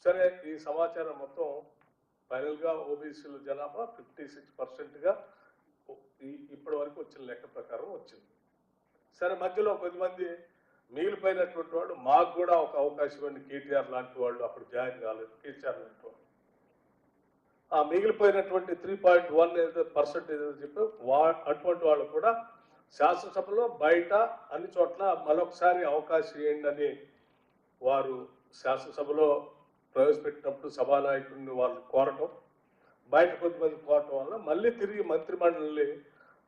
సరే ఈ సమాచారం మొత్తం ఫైనల్గా ఓబీసీల జనాభా 56%గా ఇప్పటి వరకు వచ్చిన లెక్క ప్రకారం వచ్చింది. సరే మధ్యలో కొద్దిమంది మిగిలిపోయినటువంటి వాళ్ళు మాకు కూడా ఒక అవకాశం ఇవ్వండి, కేటీఆర్ లాంటి వాళ్ళు అప్పుడు జాయిన్ కాలేదు, కేసీఆర్ లాంటి వాళ్ళు ఆ మిగిలిపోయినటువంటి 3.1% ఏదో చెప్పి అటువంటి వాళ్ళు కూడా శాసనసభలో బయట అన్ని చోట్ల మరొకసారి అవకాశం ఇవ్వండి అని వారు శాసనసభలో ప్రవేశపెట్టినప్పుడు సభానాయకుడిని వాళ్ళు కోరటం, బయట కొద్దిమంది కోరటం వల్ల మళ్ళీ తిరిగి మంత్రిమండలి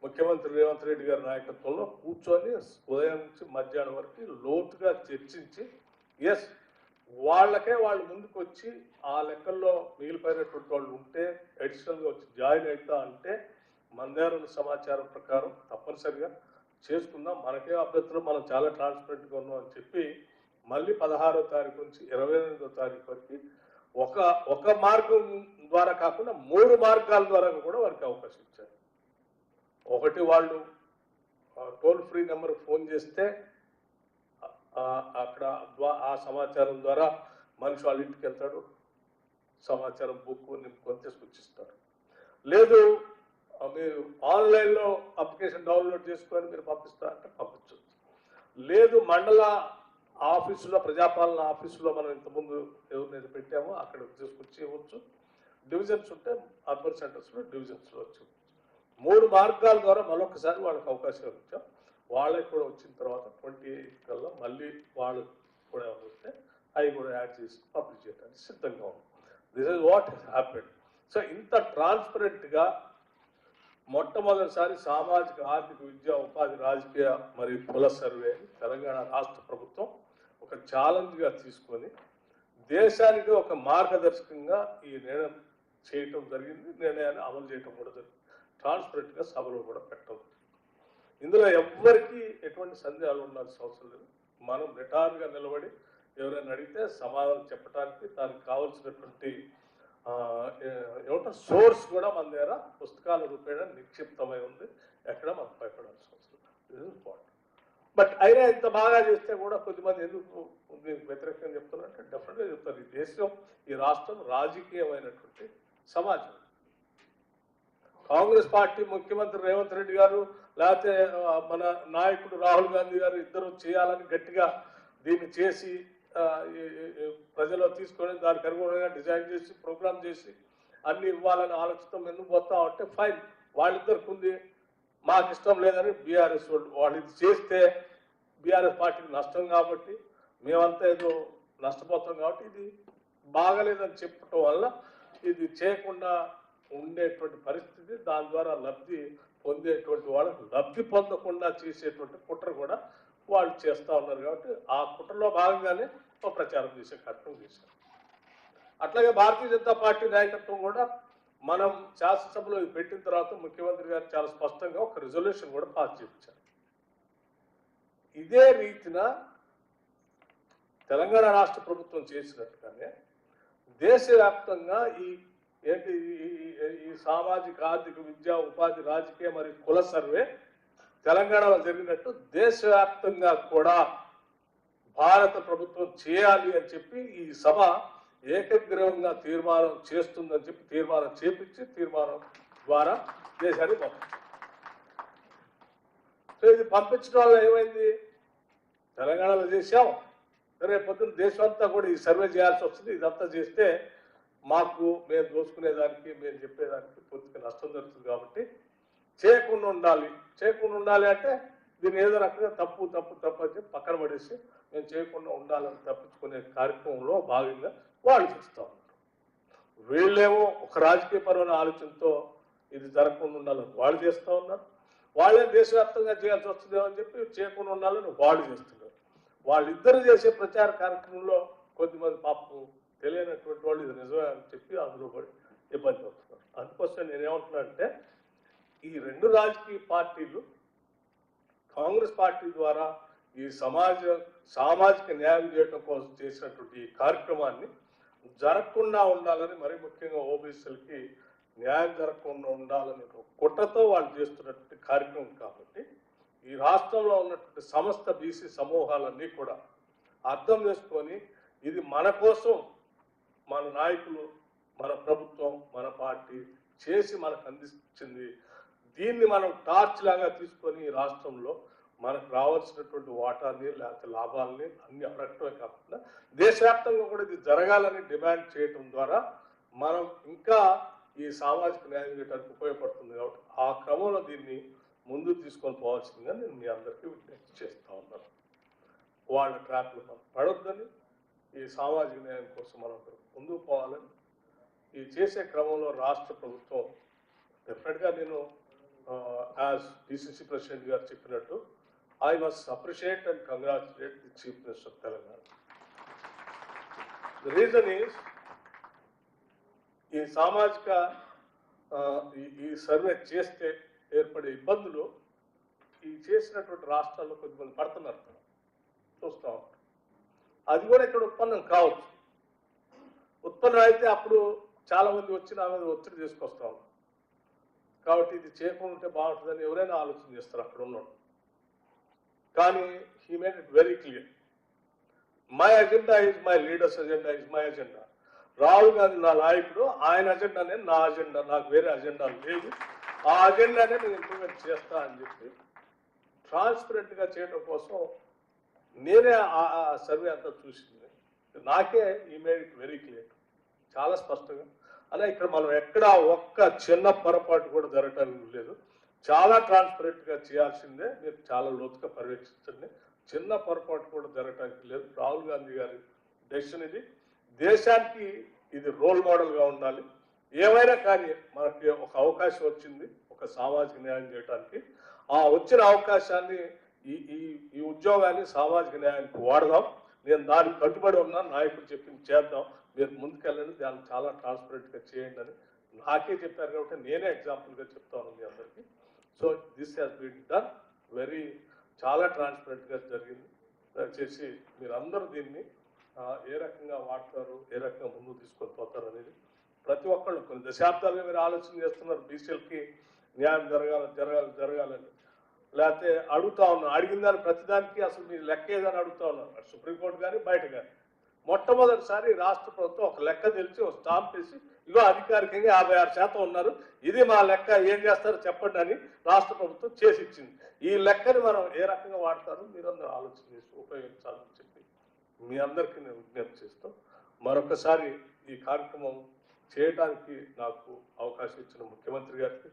ముఖ్యమంత్రి రేవంత్ రెడ్డి గారి నాయకత్వంలో కూర్చొని ఉదయం నుంచి మధ్యాహ్నం వరకు లోతుగా చర్చించి ఎస్ వాళ్ళకే వాళ్ళు ముందుకు వచ్చి ఆ లెక్కల్లో మిగిలిపోయినటువంటి వాళ్ళు ఉంటే అడిషనల్గా వచ్చి జాయిన్ అవుతా అంటే మన దగ్గర ఉన్న సమాచారం ప్రకారం తప్పనిసరిగా చేసుకుందాం, మనకే అభ్యర్థులు, మనం చాలా ట్రాన్స్పరెంట్గా ఉన్నాం అని చెప్పి మళ్ళీ 16వ తారీఖు నుంచి 28వ తారీఖు వరకు ఒక మార్గం ద్వారా కాకుండా 3 మార్గాల ద్వారా కూడా వారికి అవకాశం ఇచ్చారు. ఒకటి, వాళ్ళు టోల్ ఫ్రీ నెంబర్ ఫోన్ చేస్తే అక్కడ ఆ సమాచారం ద్వారా మనిషి వాళ్ళ ఇంటికి వెళ్తాడు, సమాచారం బుక్ నింపుకొని తీసుకొచ్చిస్తారు. లేదు మీరు ఆన్లైన్లో అప్లికేషన్ డౌన్లోడ్ చేసుకొని మీరు పంపిస్తారంటే పంపించవచ్చు. లేదు మండల ఆఫీసులో, ప్రజాపాలన ఆఫీసులో మనం ఇంతకుముందు ఎవరినైతే పెట్టామో అక్కడ తీసుకొచ్చి ఇవ్వచ్చు. డివిజన్స్ ఉంటే అర్బన్ సెంటర్స్లో డివిజన్స్లో వచ్చి 3 మార్గాల ద్వారా మరొకసారి వాళ్ళకి అవకాశం ఇచ్చాం. వాళ్ళకి కూడా వచ్చిన తర్వాత 28 కల్లా మళ్ళీ వాళ్ళు కూడా వస్తే అవి కూడా యాడ్ చేసి పబ్లిష్ చేయడానికి సిద్ధంగా ఉంది. This is what has happened. So ఇంత ట్రాన్స్పరెంట్గా మొట్టమొదటిసారి సామాజిక ఆర్థిక విద్యా ఉపాధి రాజకీయ మరియు కుల సర్వే తెలంగాణ రాష్ట్ర ప్రభుత్వం ఒక ఛాలెంజ్గా తీసుకొని దేశానికి ఒక మార్గదర్శకంగా ఈ నిర్ణయం చేయటం జరిగింది. నిర్ణయాన్ని అమలు చేయటం కూడా జరిగింది. ట్రాన్స్పరెంట్గా సభలో కూడా పెట్టడం. ఇందులో ఎవ్వరికీ ఎటువంటి సందేహాలు ఉండాల్సిన అవసరం లేదు. మనం నిటారుగా నిలబడి ఎవరైనా అడిగితే సమాధానం చెప్పడానికి దానికి కావాల్సినటువంటి ఏమంటారు సోర్స్ కూడా మన దగ్గర పుస్తకాల రూపేణ నిక్షిప్తమై ఉంది. ఎక్కడ మనం భయపడాల్సిన అవసరం లేదు. ఇంపార్టెంట్. బట్ అయినా ఇంత బాగా చేస్తే కూడా కొద్దిమంది ఎందుకు దీనికి వ్యతిరేకంగా చెప్తున్నారంటే డెఫినెట్గా చెప్తారు. ఈ దేశం, ఈ రాష్ట్రం రాజకీయమైనటువంటి సమాజం. కాంగ్రెస్ పార్టీ ముఖ్యమంత్రి రేవంత్ రెడ్డి గారు లేకపోతే మన నాయకుడు రాహుల్ గాంధీ గారు ఇద్దరు చేయాలని గట్టిగా దీన్ని చేసి ప్రజల్లో తీసుకొని దానికి అనుగుణంగా డిజైన్ చేసి ప్రోగ్రామ్ చేసి అన్ని ఇవ్వాలని ఆలోచన ఎందుకు పోతా ఉంటే ఫైన్, వాళ్ళిద్దరికి ఉంది. మాకు ఇష్టం లేదని బీఆర్ఎస్ వాళ్ళు ఇది చేస్తే బీఆర్ఎస్ పార్టీకి నష్టం కాబట్టి మేమంతా ఏదో నష్టపోతాం కాబట్టి ఇది బాగలేదని చెప్పటం వల్ల ఇది చేయకుండా ఉండేటువంటి పరిస్థితి, దాని ద్వారా లబ్ధి పొందేటువంటి వాళ్ళకు లబ్ధి పొందకుండా చేసేటువంటి కుట్ర కూడా వాళ్ళు చేస్తూ ఉన్నారు. కాబట్టి ఆ కుట్రలో భాగంగానే ఒక ప్రచారం చేసే కార్యక్రమం చేశారు. అట్లాగే భారతీయ జనతా పార్టీ నాయకత్వం కూడా మనం శాసనసభలో ఇది పెట్టిన తర్వాత ముఖ్యమంత్రి గారు చాలా స్పష్టంగా ఒక రిజల్యూషన్ కూడా పాస్ చేయించారు. ఇదే రీతిన తెలంగాణ రాష్ట్ర ప్రభుత్వం చేసినట్టుగానే దేశవ్యాప్తంగా ఈ సామాజిక ఆర్థిక విద్యా ఉపాధి రాజకీయ మరియు కుల సర్వే తెలంగాణలో జరిగినట్టు దేశవ్యాప్తంగా కూడా భారత ప్రభుత్వం చేయాలి అని చెప్పి ఈ సభ ఏకగ్రీవంగా తీర్మానం చేస్తుందని చెప్పి తీర్మానం చేపించి తీర్మానం ద్వారా దేశానికి పంపించారు. సో ఇది పంపించడం వల్ల ఏమైంది, తెలంగాణలో చేశాం, రేపు పొద్దున్న దేశం అంతా కూడా ఈ సర్వే చేయాల్సి వస్తుంది. ఇదంతా చేస్తే మాకు మేము దోచుకునేదానికి మేము చెప్పేదానికి పూర్తిగా నష్టం జరుగుతుంది. కాబట్టి చేయకుండా ఉండాలి అంటే దీన్ని ఏదో రకంగా తప్పు అని చెప్పి పక్కన పడేసి మేము చేయకుండా ఉండాలని తప్పించుకునే కార్యక్రమంలో భాగంగా వాళ్ళు చేస్తూ ఉన్నారు. వీళ్ళేమో ఒక రాజకీయపరమైన ఆలోచనతో ఇది జరగకుండా ఉండాలని వాళ్ళు చేస్తూ ఉన్నారు. వాళ్ళే దేశవ్యాప్తంగా చేయాల్సి వస్తుందేమో అని చెప్పి చేయకుండా ఉండాలని వాళ్ళు చేస్తున్నారు. వాళ్ళిద్దరు చేసే ప్రచార కార్యక్రమంలో కొద్దిమంది పాపం తెలియనటువంటి వాళ్ళు ఇది నిజమే అని చెప్పి అందులో పడి ఇబ్బంది పడుతున్నారు. అందుకోసం నేనేమంటున్నానంటే ఈ 2 రాజకీయ పార్టీలు కాంగ్రెస్ పార్టీ ద్వారా ఈ సామాజిక న్యాయం చేయడం కోసం చేసినటువంటి ఈ కార్యక్రమాన్ని జరగకుండా ఉండాలని, మరీ ముఖ్యంగా ఓబీసీలకి న్యాయం జరగకుండా ఉండాలని కుట్రతో వాళ్ళు చేస్తున్నటువంటి కార్యక్రమం. కాబట్టి ఈ రాష్ట్రంలో ఉన్నటువంటి సమస్త బీసీ సమూహాలన్నీ కూడా అర్థం చేసుకొని ఇది మన కోసం నాయకులు, మన ప్రభుత్వం, మన పార్టీ చేసి మనకు అందించింది. దీన్ని మనం టార్చ్ లాగా తీసుకొని రాష్ట్రంలో మనకు రావాల్సినటువంటి వాటాన్ని లేకపోతే లాభాలని అన్ని అడగటమే కాకుండా దేశవ్యాప్తంగా కూడా ఇది జరగాలని డిమాండ్ చేయడం ద్వారా మనం ఇంకా ఈ సామాజిక న్యాయం చేయడానికి ఉపయోగపడుతుంది. కాబట్టి ఆ క్రమంలో దీన్ని ముందు తీసుకొని పోవాల్సిందిగా నేను మీ అందరికీ విజ్ఞప్తి చేస్తూ ఉన్నాను. వాళ్ళ ట్రాప్లు మనం పడొద్దని, ఈ సామాజిక న్యాయం కోసం మనం ముందుకు పోవాలని ఈ చేసే క్రమంలో రాష్ట్ర ప్రభుత్వం డెఫినెట్గా నేను యాజ్ డిసిసి ప్రెసిడెంట్ గారు చెప్పినట్టు I must appreciate and congratulate the Chief Minister of Telangana. The reason is, ఈ సామాజిక ఈ సర్వే చేస్తే ఏర్పడే ఇబ్బందులు ఈ చేసినటువంటి రాష్ట్రాల్లో కొద్దిమంది పడుతున్నారు, చూస్తూ ఉంటారు. అది కూడా ఇక్కడ ఉత్పన్నం కావచ్చు. ఉత్పన్నం అయితే అప్పుడు చాలా మంది వచ్చి నా మీద ఒత్తిడి తీసుకొస్తా ఉన్నారు. కాబట్టి ఇది చేయకుండా ఉంటే బాగుంటుందని ఎవరైనా ఆలోచన చేస్తారు అక్కడ ఉన్నాడు. కానీ he made it very clear. My agenda is my leader's agenda is my agenda. Rahul Gandhi నా నాయకుడు, ఆయన అజెండానే నా అజెండా, నాకు వేరే అజెండా లేదు. ఆ అజెండానే నేను ఇంప్లిమెంట్ చేస్తా అని చెప్పి ట్రాన్స్పరెంట్గా చేయడం కోసం నేనే ఆ సర్వే అంతా చూసింది. నాకే ఈ మేడ్ ఇట్ వెరీ క్లియర్, చాలా స్పష్టంగా. అలా ఇక్కడ మనం ఎక్కడ ఒక్క చిన్న పొరపాటు కూడా జరగటానికి లేదు. చాలా ట్రాన్స్పరెంట్గా చేయాల్సిందే. మీరు చాలా లోతుగా పర్యవేక్షించండి. చిన్న పొరపాటు కూడా జరగటానికి లేదు. రాహుల్ గాంధీ గారి డెసిషన్ ఇది. దేశానికి ఇది రోల్ మోడల్గా ఉండాలి. ఏమైనా కానీ మనకి ఒక అవకాశం వచ్చింది ఒక సామాజిక న్యాయం చేయడానికి. ఆ వచ్చిన అవకాశాన్ని ఈ ఉద్యోగాన్ని సామాజిక న్యాయానికి వాడదాం. నేను దానికి కట్టుబడి ఉన్నా, నాయకుడు చెప్పింది చేద్దాం, మీరు ముందుకెళ్ళండి, దాన్ని చాలా ట్రాన్స్పరెంట్గా చేయండి అని నాకే చెప్పారు. కాబట్టి నేనే ఎగ్జాంపుల్గా చెప్తాను మీ అందరికీ. So this has been done very, చాలా ట్రాన్స్పరెంట్గా జరిగింది. దయచేసి మీరందరూ దీన్ని ఏ రకంగా వాడతారు, ఏ రకంగా ముందుకు తీసుకొని పోతారు అనేది ప్రతి ఒక్కళ్ళు కొన్ని దశాబ్దాలుగా మీరు ఆలోచన చేస్తున్నారు. బీసీలకి న్యాయం జరగాలని లేకపోతే అడుగుతా ఉన్నారు. అడిగిన దాన్ని ప్రతిదానికి అసలు మీరు లెక్క ఏదని అడుగుతా ఉన్నారు, సుప్రీంకోర్టు కానీ బయట కానీ. మొట్టమొదటిసారి రాష్ట్ర ప్రభుత్వం ఒక లెక్క తెలిసి ఒక స్టాంప్ వేసి ఇగో అధికారికంగా 56% ఉన్నారు, ఇది మా లెక్క, ఏం చేస్తారో చెప్పండి అని రాష్ట్ర ప్రభుత్వం చేసి ఇచ్చింది. ఈ లెక్కని మనం ఏ రకంగా వాడతారో మీరందరూ ఆలోచన చేసి ఉపయోగించాలని చెప్పి మీ అందరికీ నేను విజ్ఞప్తి చేస్తాం. మరొకసారి ఈ కార్యక్రమం చేయడానికి నాకు అవకాశం ఇచ్చిన ముఖ్యమంత్రి గారికి,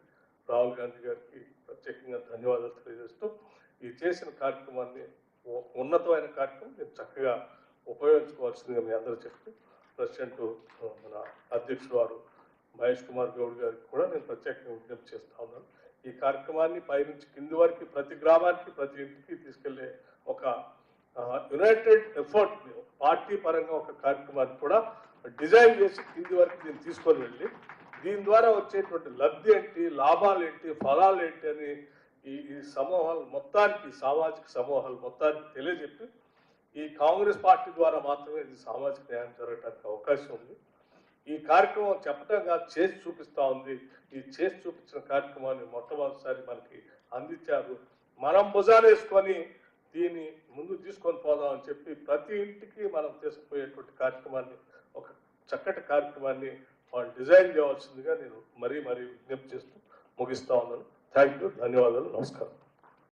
రాహుల్ గాంధీ గారికి ప్రత్యేకంగా ధన్యవాదాలు తెలియజేస్తూ ఈ చేసిన కార్యక్రమాన్ని ఉన్నతమైన కార్యక్రమం నేను చక్కగా ఉపయోగించుకోవాల్సిందిగా మీ అందరూ చెప్తూ ప్రెసిడెంట్ మన అధ్యక్షుడు వారు మహేష్ కుమార్ గౌడ్ గారికి కూడా నేను ప్రత్యేకంగా విజ్ఞప్తి చేస్తూ ఉన్నాను. ఈ కార్యక్రమాన్ని పైనుంచి కింది వరకు ప్రతి గ్రామానికి ప్రతి ఇంటికి తీసుకెళ్లే ఒక యునైటెడ్ ఎఫర్ట్, పార్టీ పరంగా ఒక కార్యక్రమాన్ని కూడా డిజైన్ చేసి కింది వరకు దీన్ని తీసుకొని వెళ్ళి దీని ద్వారా వచ్చేటువంటి లబ్ధి ఏంటి, లాభాలు ఏంటి, ఫలాలు ఏంటి అని ఈ సమూహాలు మొత్తానికి, సామాజిక సమూహాలు మొత్తానికి తెలియజెప్పి ఈ కాంగ్రెస్ పార్టీ ద్వారా మాత్రమే ఇది సామాజిక న్యాయం జరగడానికి అవకాశం ఉంది. ఈ కార్యక్రమం చెప్పడం కాదు, చేసి చూపిస్తూ ఉంది. ఈ చేసి చూపించిన కార్యక్రమాన్ని మొట్టమొదటిసారి మనకి అందించారు. మనం భుజాలు వేసుకొని దీన్ని ముందు తీసుకొని పోదామని చెప్పి ప్రతి ఇంటికి మనం తీసుకుపోయేటువంటి కార్యక్రమాన్ని, ఒక చక్కటి కార్యక్రమాన్ని వాళ్ళు డిజైన్ చేయవలసిందిగా నేను మరీ విజ్ఞప్తి చేస్తూ ముగిస్తా ఉన్నాను. థ్యాంక్ యూ, ధన్యవాదాలు, నమస్కారం.